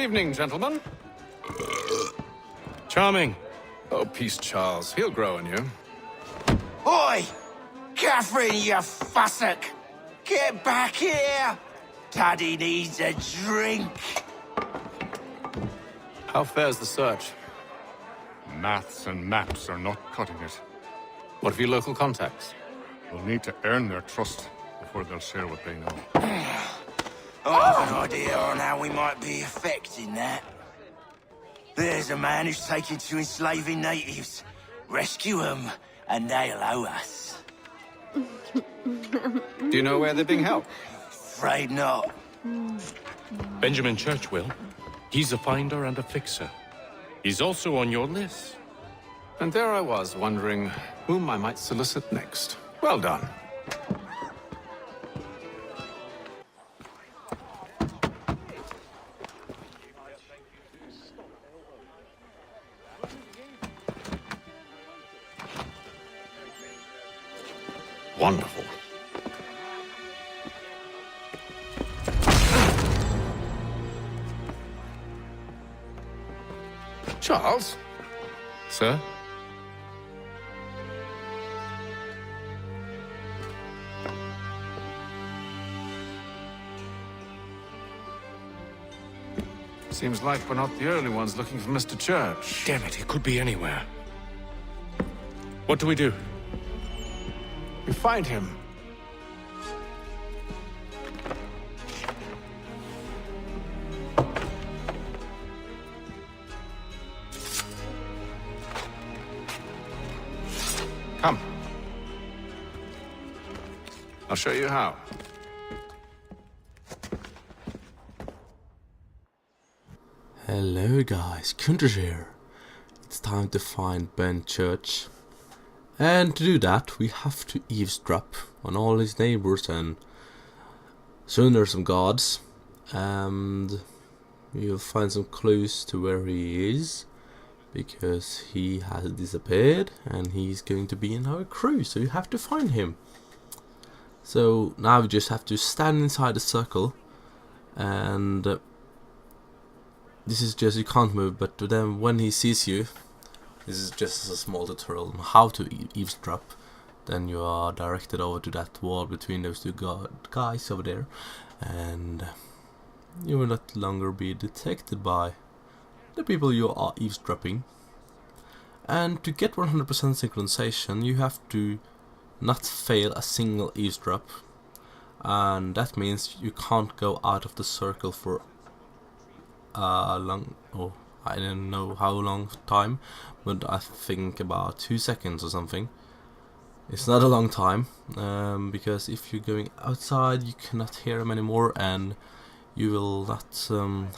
evening, gentlemen. Charming. Oh, peace, Charles. He'll grow on you. Oi! Catherine, you fussock! Get back here! Daddy needs a drink. How fares the search? Maths and maps are not cutting it. What of your local contacts? We'll need to earn their trust before they'll share what they know. I have an idea on how we might be affecting that. There's a man who's taken to enslaving natives. Rescue them, and they'll owe us. Do you know where they're being held? Afraid not. Benjamin Church will. He's a finder and a fixer. He's also on your list. And there I was, wondering whom I might solicit next. Well done. Wonderful. Charles? Sir? Seems like we're not the only ones looking for Mr. Church. Damn it, he could be anywhere. What do we do? We find him. Come. I'll show you how. Hello guys, Countach here. It's time to find Ben Church. And to do that, we have to eavesdrop on all his neighbors and surrender some gods. And we'll find some clues to where he is, because he has disappeared and he's going to be in our crew, so you have to find him. So now we just have to stand inside the circle, and this is just, you can't move, but then when he sees you, this is just a small tutorial on how to eavesdrop. Then you are directed over to that wall between those two guys over there, and you will not longer be detected by the people you are eavesdropping. And to get 100% synchronization, you have to not fail a single eavesdrop, and that means you can't go out of the circle for a long, I don't know how long time, but I think about 2 seconds or something. It's not a long time, because if you're going outside you cannot hear them anymore and you will not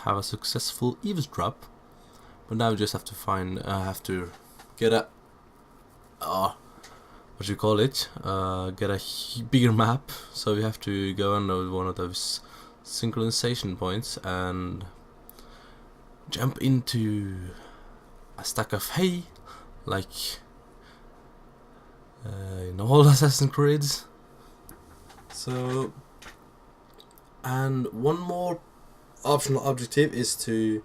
have a successful eavesdrop. But now you just have to find, get a, what you call it, get a bigger map. So we have to go on one of those synchronization points and jump into a stack of hay, like in all Assassin's Creeds. So, and one more optional objective is to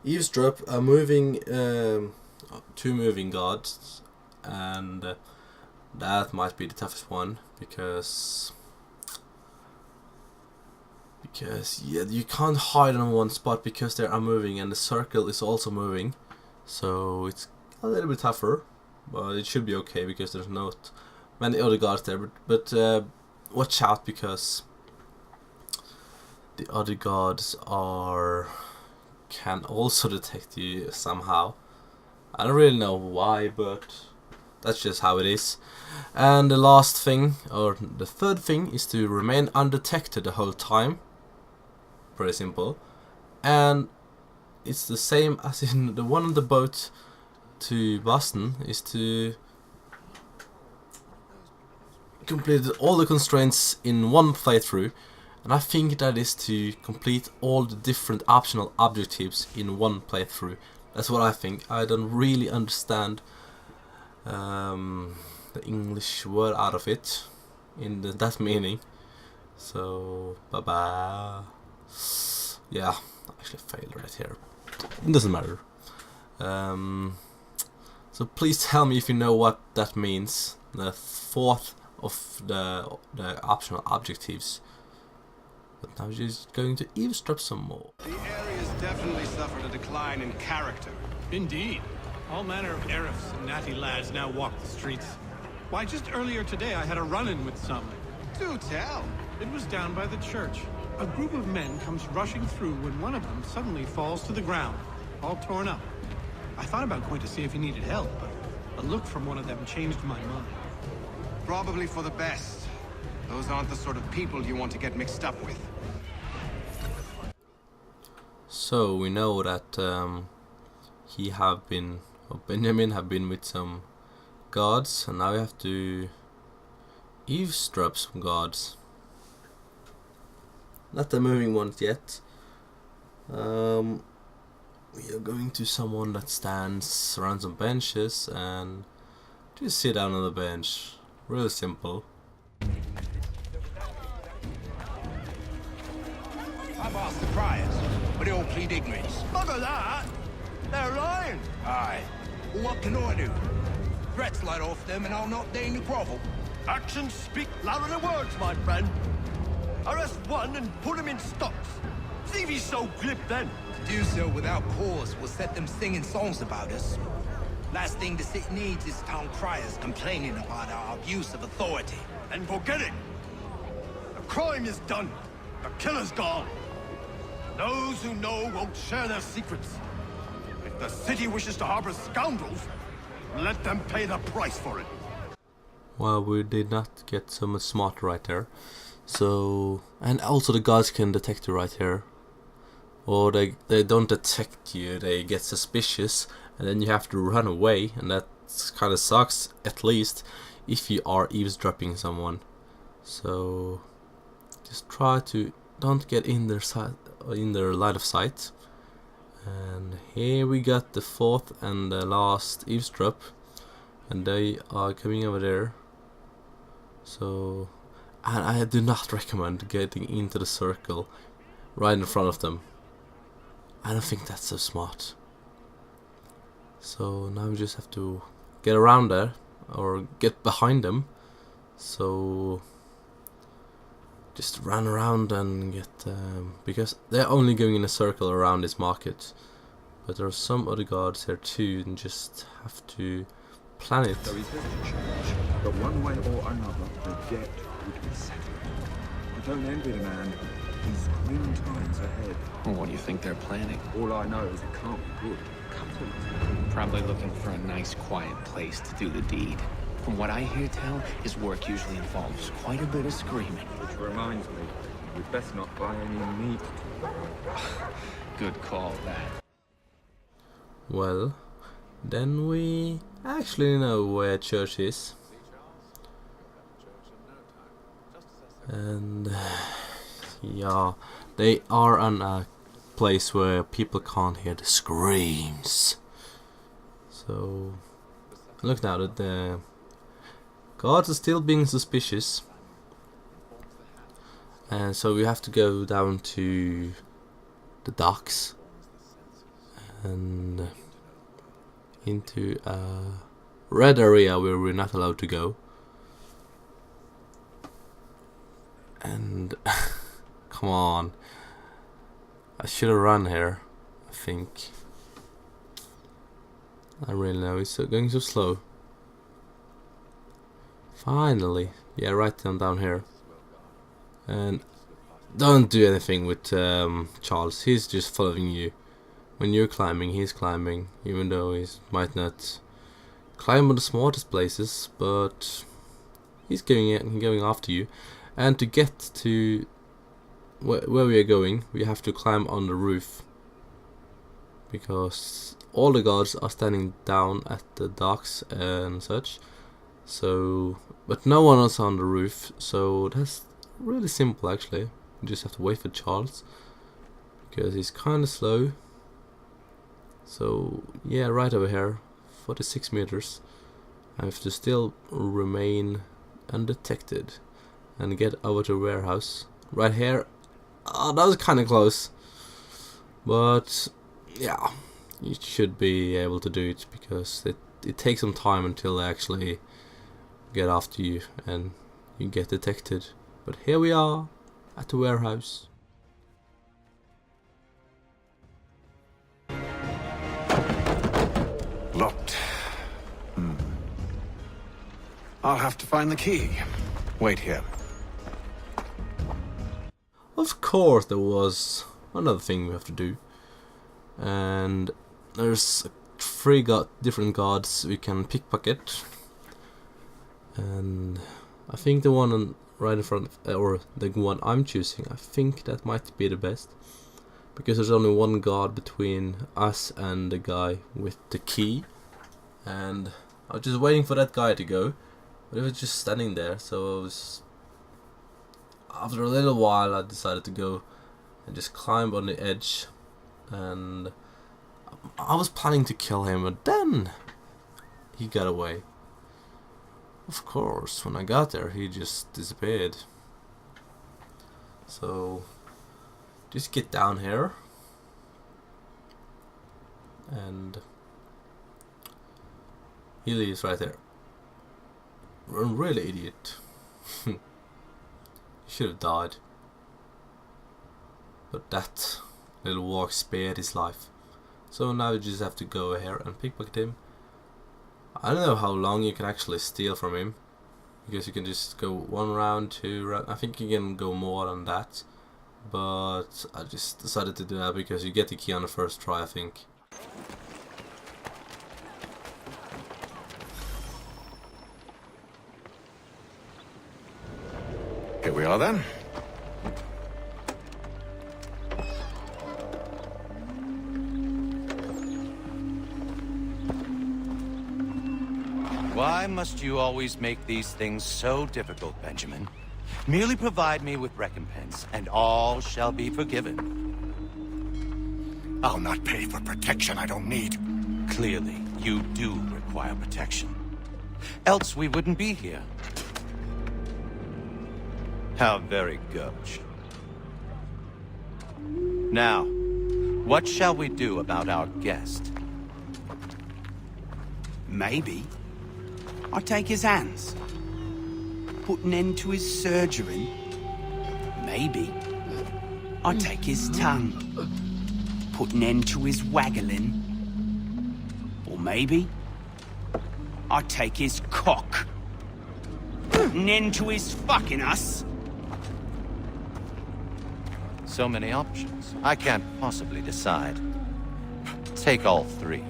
eavesdrop a moving, two moving guards, and that might be the toughest one because yeah, you can't hide on one spot because they are moving and the circle is also moving, so it's a little bit tougher, but it should be okay because there's not many other guards there. But watch out, because the other guards can also detect you somehow. I don't really know why, but that's just how it is. And the last thing, or the third thing, is to remain undetected the whole time. Pretty simple. And it's the same as in the one on the boat to Boston, is to complete all the constraints in one playthrough. And I think that is to complete all the different optional objectives in one playthrough. That's what I think. I don't really understand the English word out of it in that meaning. So bye bye. Yeah, actually failed right here. It doesn't matter. So please tell me if you know what that means. The fourth of the optional objectives. But now we're just going to eavesdrop some more. The area's definitely suffered a decline in character. Indeed. All manner of Arifs and natty lads now walk the streets. Why, just earlier today I had a run-in with some. Do tell. It was down by the church. A group of men comes rushing through when one of them suddenly falls to the ground, all torn up. I thought about going to see if he needed help, but a look from one of them changed my mind. Probably for the best. Those aren't the sort of people you want to get mixed up with. So we know that Benjamin have been with some guards, and now we have to eavesdrop some guards. Not the moving ones yet. We are going to someone that stands around some benches and just sit down on the bench. Really simple. I've asked the friars, but they all plead ignorance. Bugger that! They're lying! Aye. Well, what can I do? Threats light off them and I'll not deign to grovel. Actions speak louder than words, my friend. Arrest one and put him in stocks. See if he's so glib then. To do so without cause will set them singing songs about us. Last thing the city needs is town criers complaining about our abuse of authority. And forget it. The crime is done. The killer's gone. Those who know won't share their secrets. If the city wishes to harbor scoundrels, let them pay the price for it. Well, we did not get so much smarter right there. So, and also the guards can detect you right here. Or they don't detect you, they get suspicious, and then you have to run away, and that kind of sucks, at least if you are eavesdropping someone. So just try to don't get in their line of sight. And here we got the fourth and the last eavesdrop, and they are coming over there. So, and I do not recommend getting into the circle right in front of them. I don't think that's so smart. So now we just have to get around there or get behind them. So just run around and get because they're only going in a circle around this market. But there are some other guards here too, and just have to plan it. So he says to church, but one way or another the debt would be settled. I don't envy the man. He's grim times ahead. Well, what do you think they're planning? All I know is it can't be good. Probably looking for a nice, quiet place to do the deed. From what I hear tell, his work usually involves quite a bit of screaming. Which reminds me, we'd best not buy any meat. Good call, that. Well, then we actually know where church is. And yeah, they are on a place where people can't hear the screams. So look now that the guards are still being suspicious, and so we have to go down to the docks and into a red area where we're not allowed to go. And come on, I should have run here, I think. I really know, it's going so slow. Finally, yeah, right down here. And don't do anything with Charles, he's just following you. When you're climbing, he's climbing, even though he might not climb on the smartest places, but he's going after you. And to get to where we are going, we have to climb on the roof, because all the guards are standing down at the docks and such. So, but no one is on the roof, so that's really simple actually. You just have to wait for Charles, because he's kind of slow. So yeah, right over here, 46 meters. I have to still remain undetected and get over to the warehouse. Right here. Oh, that was kind of close. But yeah, you should be able to do it, because it takes some time until they actually get after you and you get detected. But here we are at the warehouse. Locked. I'll have to find the key. Wait here. Of course, there was another thing we have to do, and there's 3 different guards we can pickpocket, and I think the one right in front of, or the one I'm choosing, I think that might be the best, because there's only one guard between us and the guy with the key, and I was just waiting for that guy to go, but he was just standing there, so I was... After a little while I decided to go and just climb on the edge, and I was planning to kill him, but then he got away. Of course, when I got there he just disappeared. So just get down here, and he leaves right there. I'm really idiot. Should have died, but that little walk spared his life. So now you just have to go here and pickpocket him. I don't know how long you can actually steal from him, because you can just go 1 round, 2 round. I think you can go more than that, but I just decided to do that because you get the key on the first try, I think. Here we are then. Why must you always make these things so difficult, Benjamin? Merely provide me with recompense, and all shall be forgiven. I'll not pay for protection I don't need. Clearly, you do require protection. Else we wouldn't be here. How very gauche. Now, what shall we do about our guest? Maybe I take his hands, put an end to his surgery. Maybe I take his tongue, put an end to his waggling. Or maybe I take his cock, put an end to his fucking us. So many options. I can't possibly decide. Take all 3.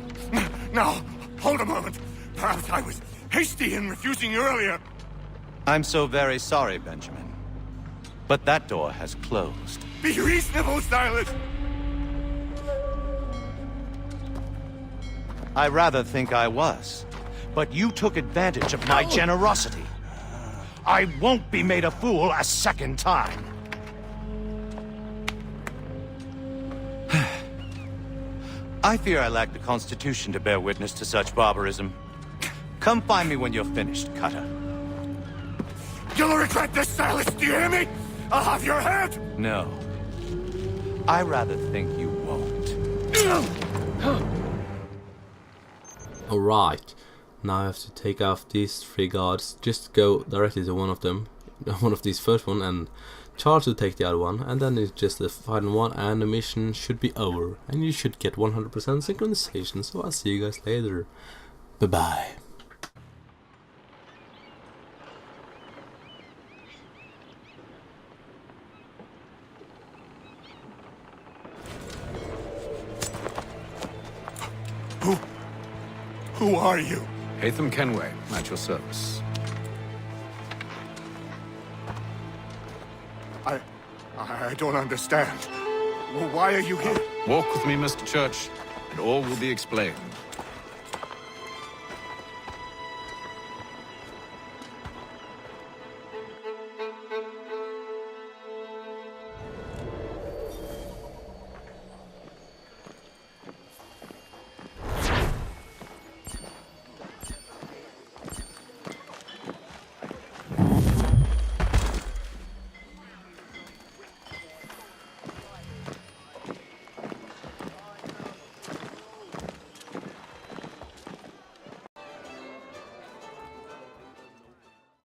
Now, hold a moment. Perhaps I was hasty in refusing you earlier. I'm so very sorry, Benjamin. But that door has closed. Be reasonable, Silas. I rather think I was. But you took advantage of my generosity. I won't be made a fool a second time. I fear I lack the constitution to bear witness to such barbarism. Come find me when you're finished, Cutter. You'll regret this, Silas, do you hear me? I'll have your head! No. I rather think you won't. Alright, now I have to take off these 3 guards. Just go directly to one of them, one of these first one, and charge to take the other one, and then it's just the final one, and the mission should be over, and you should get 100% synchronization. So I'll see you guys later. Bye bye. Who are you? Hatham Kenway, at your service. I don't understand. Why are you here? Walk with me, Mr. Church, and all will be explained.